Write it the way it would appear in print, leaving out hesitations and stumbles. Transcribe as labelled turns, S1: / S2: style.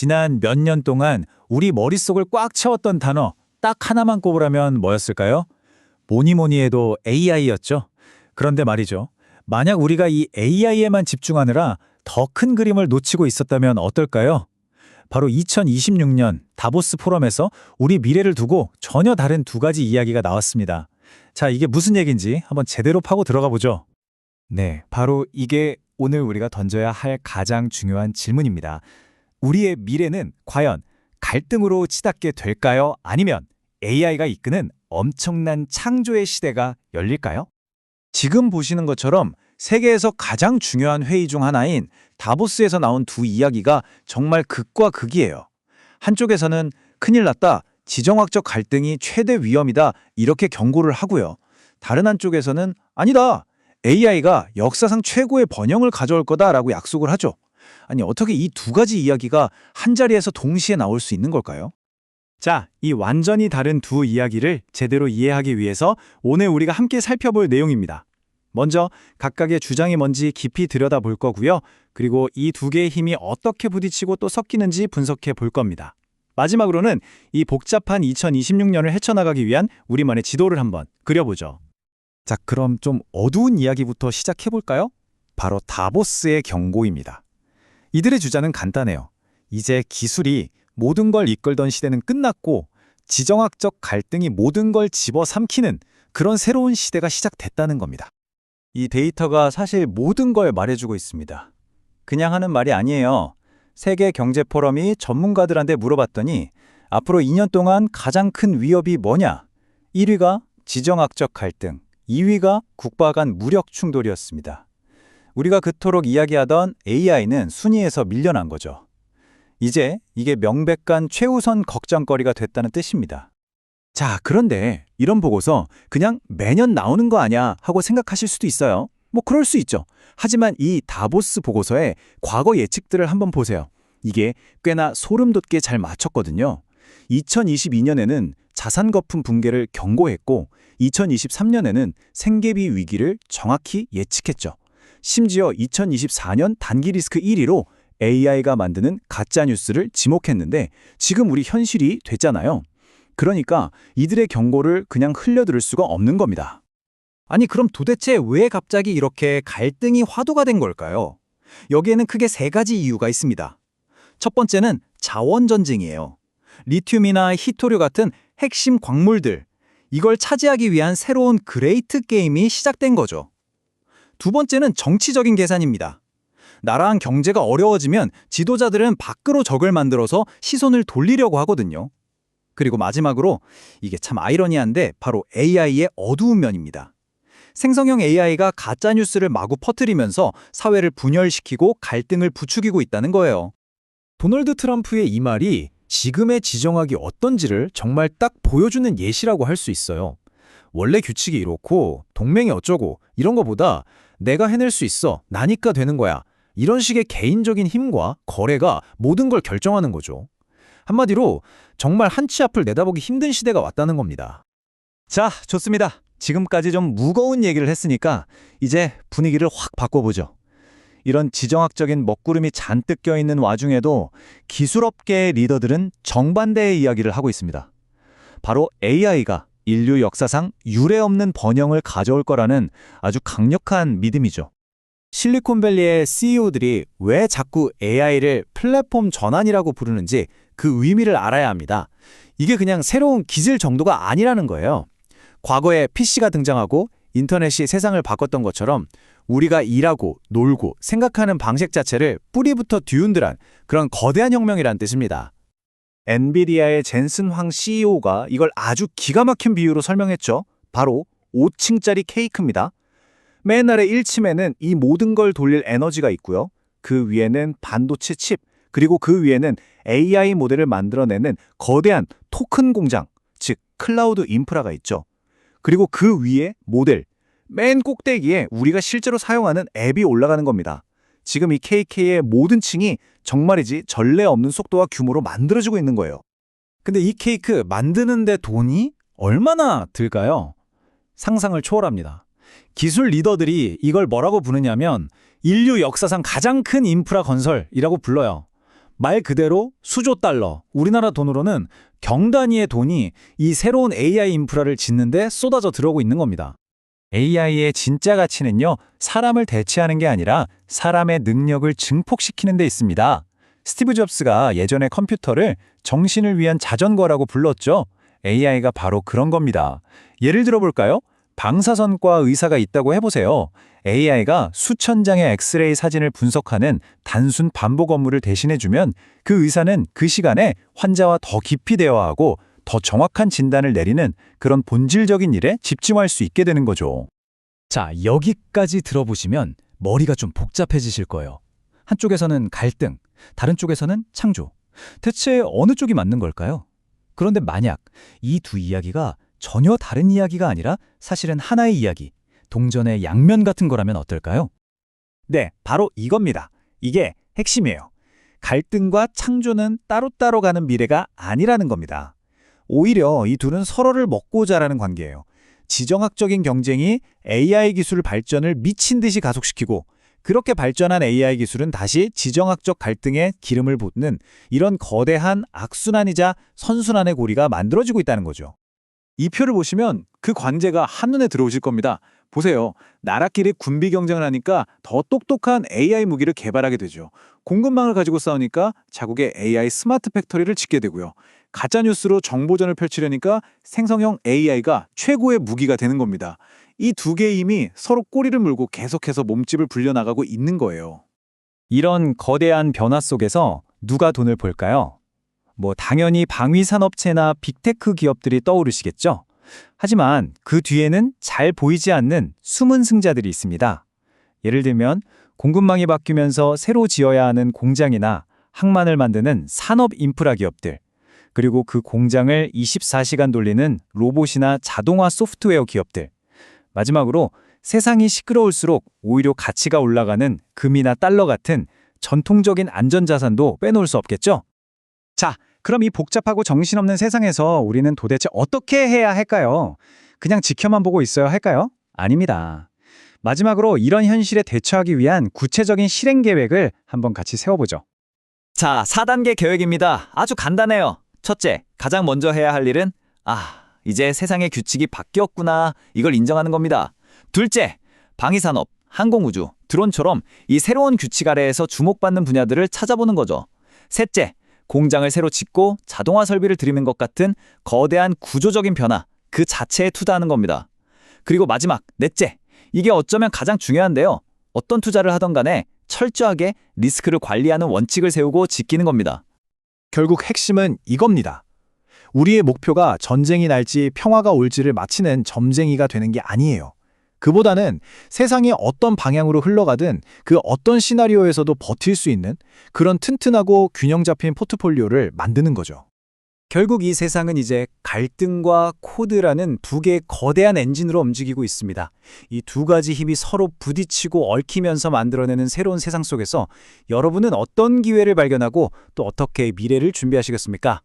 S1: 지난 몇 년 동안 우리 머릿속을 꽉 채웠던 단어 딱 하나만 꼽으라면 뭐였을까요? 뭐니 뭐니 해도 AI였죠. 그런데 말이죠. 만약 우리가 이 AI에만 집중하느라 더 큰 그림을 놓치고 있었다면 어떨까요? 바로 2026년 다보스 포럼에서 우리 미래를 두고 전혀 다른 두 가지 이야기가 나왔습니다. 자, 이게 무슨 얘기인지 한번 제대로 파고 들어가 보죠.
S2: 네, 바로 이게 오늘 우리가 던져야 할 가장 중요한 질문입니다. 우리의 미래는 과연 갈등으로 치닫게 될까요? 아니면 AI가 이끄는 엄청난 창조의 시대가 열릴까요?
S1: 지금 보시는 것처럼 세계에서 가장 중요한 회의 중 하나인 다보스에서 나온 두 이야기가 정말 극과 극이에요. 한쪽에서는 큰일 났다, 지정학적 갈등이 최대 위험이다 이렇게 경고를 하고요. 다른 한쪽에서는 아니다, AI가 역사상 최고의 번영을 가져올 거다라고 약속을 하죠. 아니 어떻게 이 두 가지 이야기가 한자리에서 동시에 나올 수 있는 걸까요?
S2: 자, 이 완전히 다른 두 이야기를 제대로 이해하기 위해서 오늘 우리가 함께 살펴볼 내용입니다. 먼저 각각의 주장이 뭔지 깊이 들여다볼 거고요. 그리고 이 두 개의 힘이 어떻게 부딪히고 또 섞이는지 분석해 볼 겁니다. 마지막으로는 이 복잡한 2026년을 헤쳐나가기 위한 우리만의 지도를 한번 그려보죠. 자, 그럼 좀 어두운 이야기부터 시작해 볼까요? 바로 다보스의 경고입니다. 이들의 주장은 간단해요. 이제 기술이 모든 걸 이끌던 시대는 끝났고 지정학적 갈등이 모든 걸 집어삼키는 그런 새로운 시대가 시작됐다는 겁니다. 이 데이터가 사실 모든 걸 말해주고 있습니다. 그냥 하는 말이 아니에요. 세계경제포럼이 전문가들한테 물어봤더니 앞으로 2년 동안 가장 큰 위협이 뭐냐? 1위가 지정학적 갈등, 2위가 국가 간 무력 충돌이었습니다. 우리가 그토록 이야기하던 AI는 순위에서 밀려난 거죠. 이제 이게 명백한 최우선 걱정거리가 됐다는 뜻입니다. 자, 그런데 이런 보고서 그냥 매년 나오는 거 아냐 하고 생각하실 수도 있어요. 뭐 그럴 수 있죠. 하지만 이 다보스 보고서의 과거 예측들을 한번 보세요. 이게 꽤나 소름 돋게 잘 맞췄거든요. 2022년에는 자산 거품 붕괴를 경고했고 2023년에는 생계비 위기를 정확히 예측했죠. 심지어 2024년 단기 리스크 1위로 AI가 만드는 가짜뉴스를 지목했는데 지금 우리 현실이 됐잖아요. 그러니까 이들의 경고를 그냥 흘려들을 수가 없는 겁니다. 아니 그럼 도대체 왜 갑자기 이렇게 갈등이 화두가 된 걸까요? 여기에는 크게 세 가지 이유가 있습니다. 첫 번째는 자원 전쟁이에요. 리튬이나 히토류 같은 핵심 광물들, 이걸 차지하기 위한 새로운 그레이트 게임이 시작된 거죠. 두 번째는 정치적인 계산입니다. 나라한 경제가 어려워지면 지도자들은 밖으로 적을 만들어서 시선을 돌리려고 하거든요. 그리고 마지막으로 이게 참 아이러니한데 바로 AI의 어두운 면입니다. 생성형 AI가 가짜뉴스를 마구 퍼뜨리면서 사회를 분열시키고 갈등을 부추기고 있다는 거예요. 도널드 트럼프의 이 말이 지금의 지정학이 어떤지를 정말 딱 보여주는 예시라고 할 수 있어요. 원래 규칙이 이렇고 동맹이 어쩌고 이런 거보다 내가 해낼 수 있어, 나니까 되는 거야. 이런 식의 개인적인 힘과 거래가 모든 걸 결정하는 거죠. 한마디로 정말 한 치 앞을 내다보기 힘든 시대가 왔다는 겁니다. 자, 좋습니다. 지금까지 좀 무거운 얘기를 했으니까 이제 분위기를 확 바꿔보죠. 이런 지정학적인 먹구름이 잔뜩 껴있는 와중에도 기술업계의 리더들은 정반대의 이야기를 하고 있습니다. 바로 AI가 인류 역사상 유례없는 번영을 가져올 거라는 아주 강력한 믿음이죠. 실리콘밸리의 CEO들이 왜 자꾸 AI를 플랫폼 전환이라고 부르는지 그 의미를 알아야 합니다. 이게 그냥 새로운 기술 정도가 아니라는 거예요. 과거에 PC가 등장하고 인터넷이 세상을 바꿨던 것처럼 우리가 일하고 놀고 생각하는 방식 자체를 뿌리부터 뒤흔들한 그런 거대한 혁명이란 뜻입니다. 엔비디아의 젠슨 황 CEO가 이걸 아주 기가 막힌 비유로 설명했죠. 바로 5층짜리 케이크입니다. 맨 아래 1층에는 이 모든 걸 돌릴 에너지가 있고요. 그 위에는 반도체 칩, 그리고 그 위에는 AI 모델을 만들어내는 거대한 토큰 공장, 즉 클라우드 인프라가 있죠. 그리고 그 위에 모델, 맨 꼭대기에 우리가 실제로 사용하는 앱이 올라가는 겁니다. 지금 이 KK의 모든 층이 정말이지 전례 없는 속도와 규모로 만들어지고 있는 거예요. 근데 이 케이크 만드는데 돈이 얼마나 들까요? 상상을 초월합니다. 기술 리더들이 이걸 뭐라고 부르냐면 인류 역사상 가장 큰 인프라 건설이라고 불러요. 말 그대로 수조 달러, 우리나라 돈으로는 경단위의 돈이 이 새로운 AI 인프라를 짓는데 쏟아져 들어오고 있는 겁니다.
S1: AI의 진짜 가치는요, 사람을 대체하는 게 아니라 사람의 능력을 증폭시키는 데 있습니다. 스티브 잡스가 예전에 컴퓨터를 정신을 위한 자전거라고 불렀죠. AI가 바로 그런 겁니다. 예를 들어볼까요? 방사선과 의사가 있다고 해보세요. AI가 수천 장의 엑스레이 사진을 분석하는 단순 반복 업무를 대신해주면 그 의사는 그 시간에 환자와 더 깊이 대화하고 더 정확한 진단을 내리는 그런 본질적인 일에 집중할 수 있게 되는 거죠.
S2: 자, 여기까지 들어보시면 머리가 좀 복잡해지실 거예요. 한쪽에서는 갈등, 다른 쪽에서는 창조. 대체 어느 쪽이 맞는 걸까요? 그런데 만약 이 두 이야기가 전혀 다른 이야기가 아니라 사실은 하나의 이야기, 동전의 양면 같은 거라면 어떨까요?
S1: 네, 바로 이겁니다. 이게 핵심이에요. 갈등과 창조는 따로따로 가는 미래가 아니라는 겁니다. 오히려 이 둘은 서로를 먹고 자라는 관계예요. 지정학적인 경쟁이 AI 기술 발전을 미친 듯이 가속시키고 그렇게 발전한 AI 기술은 다시 지정학적 갈등에 기름을 붓는 이런 거대한 악순환이자 선순환의 고리가 만들어지고 있다는 거죠. 이 표를 보시면 그 관계가 한눈에 들어오실 겁니다. 보세요. 나라끼리 군비 경쟁을 하니까 더 똑똑한 AI 무기를 개발하게 되죠. 공급망을 가지고 싸우니까 자국의 AI 스마트 팩토리를 짓게 되고요. 가짜뉴스로 정보전을 펼치려니까 생성형 AI가 최고의 무기가 되는 겁니다. 이 두 개의 힘이 서로 꼬리를 물고 계속해서 몸집을 불려나가고 있는 거예요.
S2: 이런 거대한 변화 속에서 누가 돈을 벌까요? 당연히 방위산업체나 빅테크 기업들이 떠오르시겠죠? 하지만 그 뒤에는 잘 보이지 않는 숨은 승자들이 있습니다. 예를 들면 공급망이 바뀌면서 새로 지어야 하는 공장이나 항만을 만드는 산업 인프라 기업들, 그리고 그 공장을 24시간 돌리는 로봇이나 자동화 소프트웨어 기업들, 마지막으로 세상이 시끄러울수록 오히려 가치가 올라가는 금이나 달러 같은 전통적인 안전자산도 빼놓을 수 없겠죠? 자, 그럼 이 복잡하고 정신없는 세상에서 우리는 도대체 어떻게 해야 할까요? 그냥 지켜만 보고 있어야 할까요? 아닙니다. 마지막으로 이런 현실에 대처하기 위한 구체적인 실행 계획을 한번 같이 세워보죠.
S3: 자, 4단계 계획입니다. 아주 간단해요. 첫째, 가장 먼저 해야 할 일은 이제 세상의 규칙이 바뀌었구나. 이걸 인정하는 겁니다. 둘째, 방위산업, 항공우주, 드론처럼 이 새로운 규칙 아래에서 주목받는 분야들을 찾아보는 거죠. 셋째, 공장을 새로 짓고 자동화 설비를 들이는 것 같은 거대한 구조적인 변화, 그 자체에 투자하는 겁니다. 그리고 마지막, 넷째, 이게 어쩌면 가장 중요한데요. 어떤 투자를 하던 간에 철저하게 리스크를 관리하는 원칙을 세우고 지키는 겁니다.
S1: 결국 핵심은 이겁니다. 우리의 목표가 전쟁이 날지 평화가 올지를 맞히는 점쟁이가 되는 게 아니에요. 그보다는 세상이 어떤 방향으로 흘러가든 그 어떤 시나리오에서도 버틸 수 있는 그런 튼튼하고 균형 잡힌 포트폴리오를 만드는 거죠.
S2: 결국 이 세상은 이제 갈등과 코드라는 두 개의 거대한 엔진으로 움직이고 있습니다. 이 두 가지 힘이 서로 부딪히고 얽히면서 만들어내는 새로운 세상 속에서 여러분은 어떤 기회를 발견하고 또 어떻게 미래를 준비하시겠습니까?